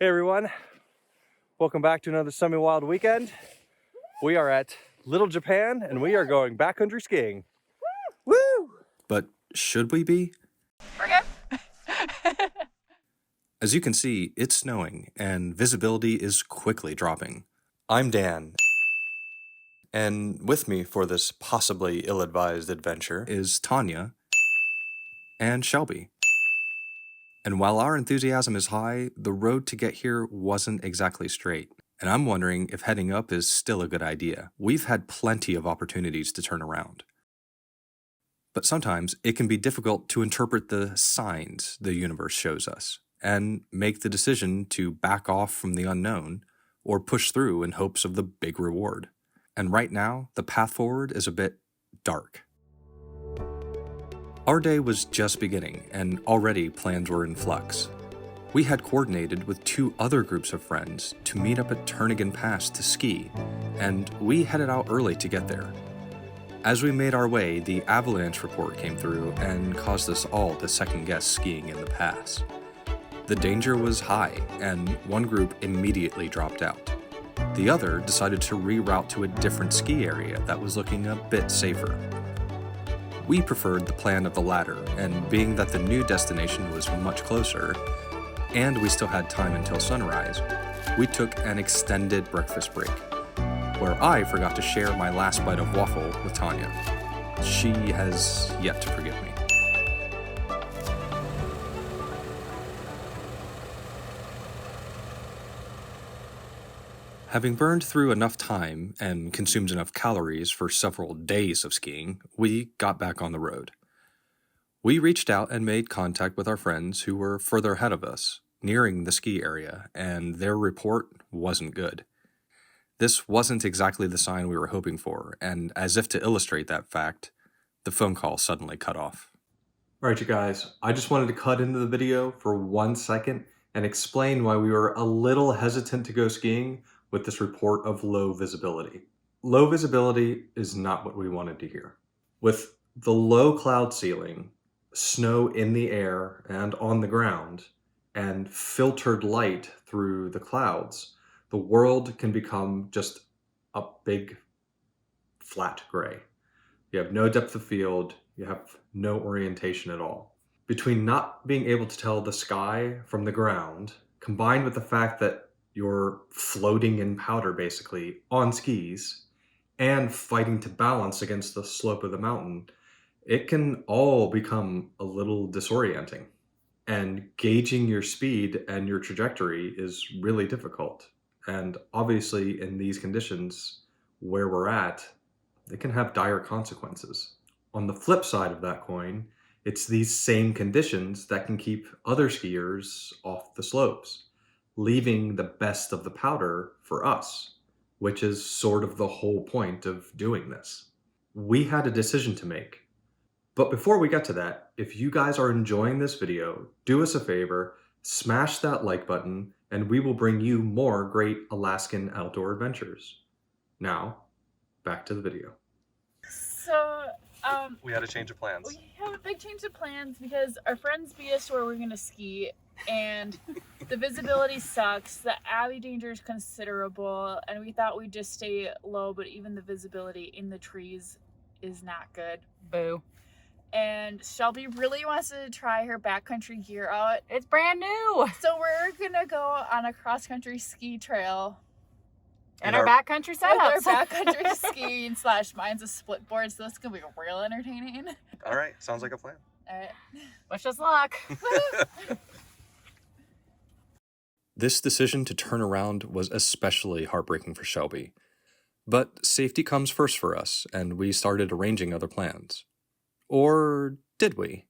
Hey everyone, welcome back to another Semi Wild weekend. We are at Little Japan and we are going backcountry skiing. Woo! But should we be? Forget. As you can see, it's snowing and visibility is quickly dropping. I'm Dan, and with me for this possibly ill-advised adventure is Tonia and Shelby. And while our enthusiasm is high, the road to get here wasn't exactly straight. And I'm wondering if heading up is still a good idea. We've had plenty of opportunities to turn around. But sometimes it can be difficult to interpret the signs the universe shows us and make the decision to back off from the unknown or push through in hopes of the big reward. And right now, the path forward is a bit dark. Our day was just beginning, and already plans were in flux. We had coordinated with 2 other groups of friends to meet up at Turnagain Pass to ski, and we headed out early to get there. As we made our way, the avalanche report came through and caused us all to second-guess skiing in the pass. The danger was high, and one group immediately dropped out. The other decided to reroute to a different ski area that was looking a bit safer. We preferred the plan of the latter, and being that the new destination was much closer, and we still had time until sunrise, we took an extended breakfast break, where I forgot to share my last bite of waffle with Tonia. She has yet to forgive me. Having burned through enough time and consumed enough calories for several days of skiing, we got back on the road. We reached out and made contact with our friends who were further ahead of us, nearing the ski area, and their report wasn't good. This wasn't exactly the sign we were hoping for, and as if to illustrate that fact, the phone call suddenly cut off. Alright you guys, I just wanted to cut into the video for 1 second and explain why we were a little hesitant to go skiing with this report of low visibility. Low visibility is not what we wanted to hear. With the low cloud ceiling, snow in the air and on the ground, and filtered light through the clouds, the world can become just a big flat gray. You have no depth of field, you have no orientation at all. Between not being able to tell the sky from the ground, combined with the fact that you're floating in powder basically on skis, and fighting to balance against the slope of the mountain, it can all become a little disorienting. And gauging your speed and your trajectory is really difficult. And obviously in these conditions where we're at, it can have dire consequences. On the flip side of that coin, it's these same conditions that can keep other skiers off the slopes, leaving the best of the powder for us, which is sort of the whole point of doing this. We had a decision to make. But before we get to that, if you guys are enjoying this video, do us a favor, smash that like button, and we will bring you more great Alaskan outdoor adventures. Now, back to the video. So, We had a change of plans. we have a big change of plans because our friends beat us to where we're going to ski, and the visibility sucks. The Abbey danger is considerable, and we thought we'd just stay low, but even the visibility in the trees is not good. Boo. And Shelby really wants to try her backcountry gear out. It's brand new. So we're gonna go on a cross-country ski trail. And our backcountry setup. With our backcountry skiing / mine's a split board, so this is gonna be real entertaining. All right, sounds like a plan. All right. Wish us luck. This decision to turn around was especially heartbreaking for Shelby. But safety comes first for us, and we started arranging other plans. Or did we?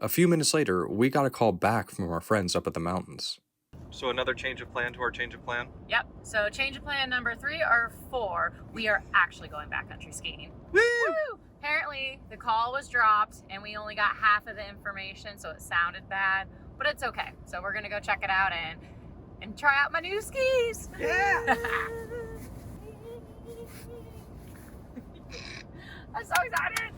A few minutes later, we got a call back from our friends up at the mountains. So another change of plan to our change of plan? Yep. So change of plan number 3 or 4. We are actually going backcountry skiing. Woo! Woo! Apparently the call was dropped and we only got half of the information, so it sounded bad, but it's okay. So we're gonna go check it out and try out my new skis. Yeah! I'm so excited.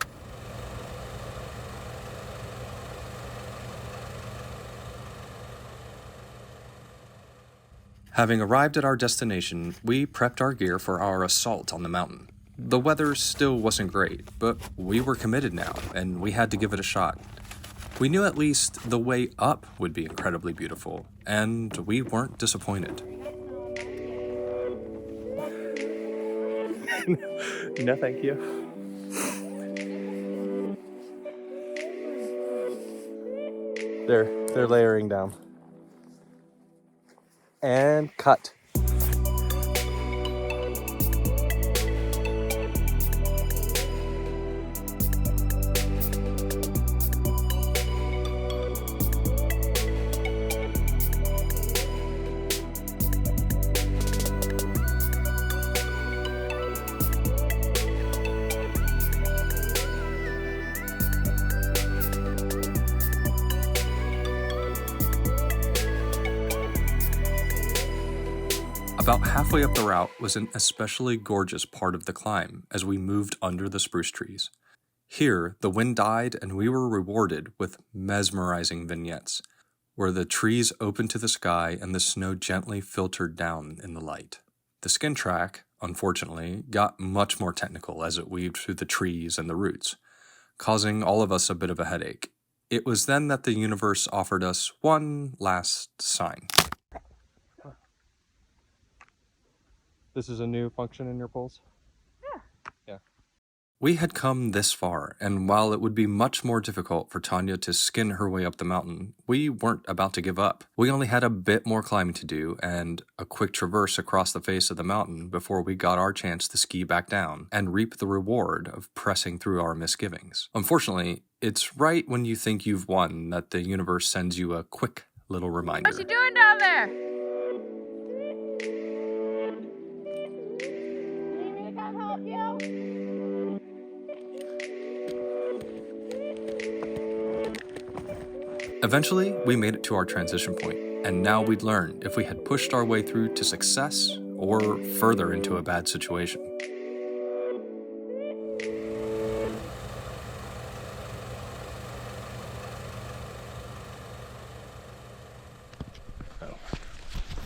Having arrived at our destination, we prepped our gear for our assault on the mountain. The weather still wasn't great, but we were committed now, and we had to give it a shot. We knew at least the way up would be incredibly beautiful, and we weren't disappointed. No, thank you. They're layering down. And cut. About halfway up the route was an especially gorgeous part of the climb as we moved under the spruce trees. Here, the wind died and we were rewarded with mesmerizing vignettes, where the trees opened to the sky and the snow gently filtered down in the light. The skin track, unfortunately, got much more technical as it weaved through the trees and the roots, causing all of us a bit of a headache. It was then that the universe offered us one last sign. This is a new function in your poles? Yeah. We had come this far, and while it would be much more difficult for Tonia to skin her way up the mountain, we weren't about to give up. We only had a bit more climbing to do and a quick traverse across the face of the mountain before we got our chance to ski back down and reap the reward of pressing through our misgivings. Unfortunately, it's right when you think you've won that the universe sends you a quick little reminder. What you doing down there? Eventually, we made it to our transition point, and now we'd learn if we had pushed our way through to success or further into a bad situation.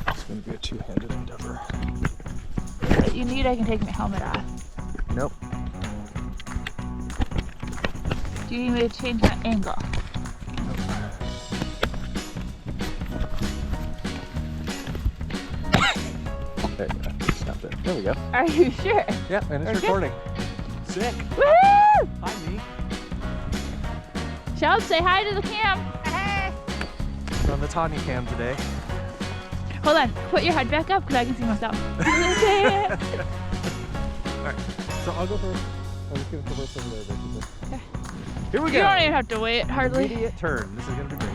It's going to be a two-handed endeavor. If you need, I can take my helmet off. Nope. Do you need me to change my angle? There you go. Stop it. There we go. Are you sure? Yeah, and it's Okay. recording. Sick. Woohoo! Hi, me. Shelby, say hi to the cam. Hey. We're on the Tonia cam today. Hold on. Put your head back up because I can see myself. Alright, so I'll go first. I'm just going to traverse over there basically. Okay. Here we You go. don't even have to wait, hardly. Immediate turn. This is going to be great.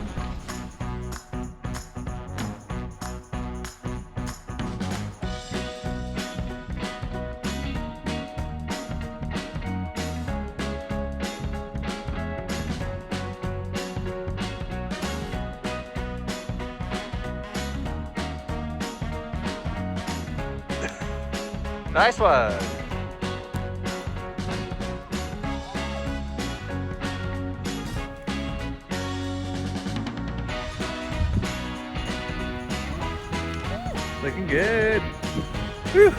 Nice one. Looking good. Whew.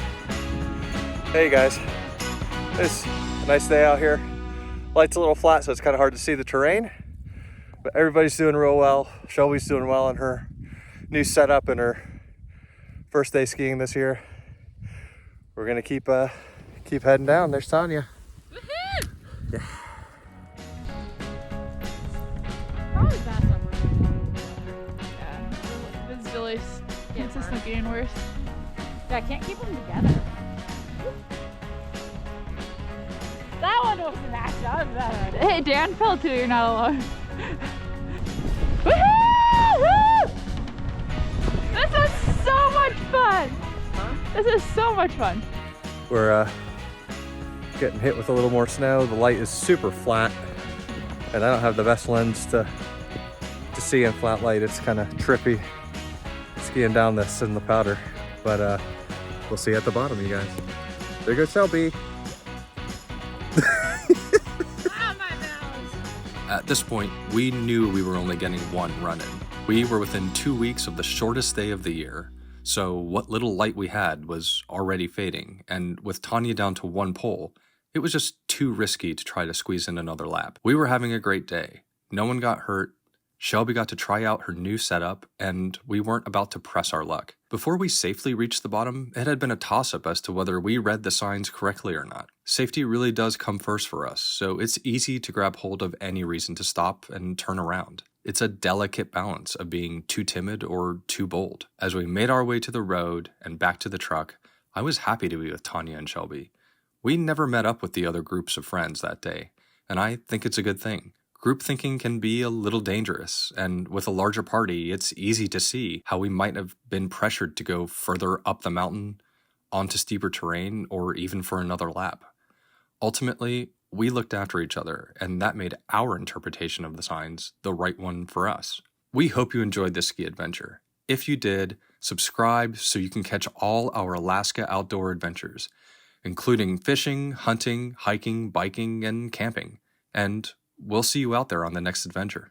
Hey guys, it's a nice day out here. Light's a little flat, so it's kind of hard to see the terrain, but everybody's doing real well. Shelby's doing well on her new setup and her first day skiing this year. We're gonna keep heading down. There's Tonia. Woohoo! Yeah. Probably fast Yeah. Visibility's consistently getting worse. Yeah, I can't keep them together. That one was an act. That was better. Hey, Dan fell too. You're not alone. Woohoo! This is so much fun. This is so much fun. We're getting hit with a little more snow. The light is super flat, and I don't have the best lens to see in flat light. It's kind of trippy skiing down this in the powder, but we'll see at the bottom, you guys. There goes Shelby. At this point, we knew we were only getting one run in. We were within 2 weeks of the shortest day of the year, so what little light we had was already fading, and with Tonia down to one pole, it was just too risky to try to squeeze in another lap. We were having a great day. No one got hurt. Shelby got to try out her new setup, and we weren't about to press our luck. Before we safely reached the bottom, it had been a toss-up as to whether we read the signs correctly or not. Safety really does come first for us, so it's easy to grab hold of any reason to stop and turn around. It's a delicate balance of being too timid or too bold. As we made our way to the road and back to the truck, I was happy to be with Tonia and Shelby. We never met up with the other groups of friends that day, and I think it's a good thing. Group thinking can be a little dangerous, and with a larger party, it's easy to see how we might have been pressured to go further up the mountain, onto steeper terrain, or even for another lap. Ultimately, we looked after each other, and that made our interpretation of the signs the right one for us. We hope you enjoyed this ski adventure. If you did, subscribe so you can catch all our Alaska outdoor adventures, including fishing, hunting, hiking, biking, and camping. And we'll see you out there on the next adventure.